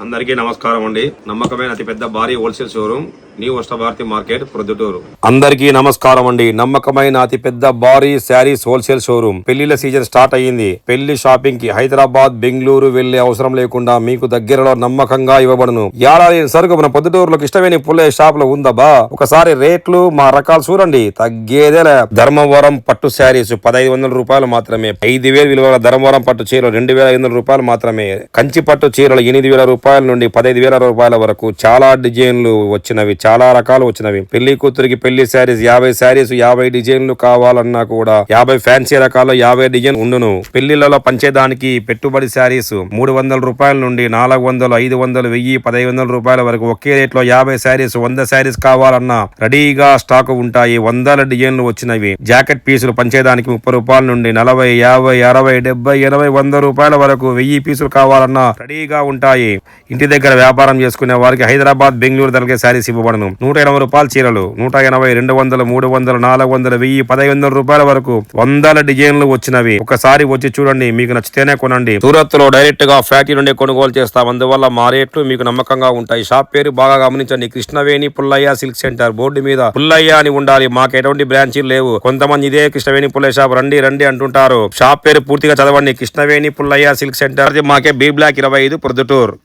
అందరికీ నమస్కారం అండి. నమ్మకమైన అతిపెద్ద భారీ wholesale showroom new Vastrabharathi market Proddatur. అందరికీ నమస్కారం అండి. నమ్మకమైన అతిపెద్ద భారీ శారీస్ హోల్సేల్ షోరూమ్. పెళ్లిళ్ల సీజన్ స్టార్ట్ అయ్యింది. పెళ్లి షాపింగ్ కి హైదరాబాద్, బెంగళూరు వెళ్లే అవసరం లేకుండా మీకు దగ్గరలో నమ్మకంగా ఇవ్వబడును. ఏడాది సరుకు మన పొద్దుటూరులో ఇష్టమైన పుల్లే షాప్ లో ఉందబ్బా. ఒకసారి రేట్లు మా రకాలు చూడండి, తగ్గేదేలే. ధర్మవరం పట్టు శారీస్ 1500 రూపాయలు మాత్రమే. 5000 విలువ ధర్మవరం పట్టు చీరలు 2500 రూపాయలు మాత్రమే. కంచి పట్టు చీరలు 8000 రూపాయల నుండి 15000 రూపాయల వరకు చాలా డిజైన్లు వచ్చినవి, చాలా రకాలు వచ్చినవి. పెళ్లి కూతురికి పెళ్లి శారీస్ 50 శారీస్ 50 డిజైన్లు కావాలన్నా కూడా 50 ఫ్యాన్సీ రకాలు 50 డిజైన్ ఉండును. పెళ్లిళ్లలో పంచేదానికి పెట్టుబడి శారీస్ 300 రూపాయల నుండి 400, 500, 1000, 1500 రూపాయల వరకు ఒకే రేట్ లో 50 శారీస్ 100 శారీస్ కావాలన్నా రెడీగా స్టాక్ ఉంటాయి. 100 డిజైన్లు వచ్చినవి. జాకెట్ పీసులు పంచేదానికి 30 రూపాయల నుండి 40, 50, 60, 70, 80, 100 రూపాయల వరకు 1000 పీసులు కావాలన్నా రెడీగా ఉంటాయి. ఇంటి దగ్గర వ్యాపారం చేసుకునే వారికి హైదరాబాద్, బెంగళూరు ధరకే శారీస్ ఇవ్వబడును. 180 రూపాయల చీరలు 180, 200, 300, 400, 1000, 1500 రూపాయల వరకు 100 డిజైన్లు వచ్చినవి. ఒకసారి వచ్చి చూడండి, మీకు నచ్చితేనే కొనండి. సూరత్ లో డైరెక్ట్ గా ఫ్యాక్టరీ నుండి కొనుగోలు చేస్తాం. అందువల్ల మా రేట్లు మీకు నమ్మకంగా ఉంటాయి. షాప్ పేరు బాగా గమనించండి. Krishnaveni Pullaiah silk centre. Board మీద పుల్లయ్య అని ఉండాలి. మాకు ఎటువంటి బ్రాంచీలు లేవు. కొంతమంది ఇదే కృష్ణవేణి పుల్లయ్య షాప్ రండి రండి అంటుంటారు. షాప్ పేరు పూర్తిగా చదవండి. Krishnaveni Pullaiah silk centre. మాకే బి బ్లాక్ 25 ప్రొద్దుటూరు.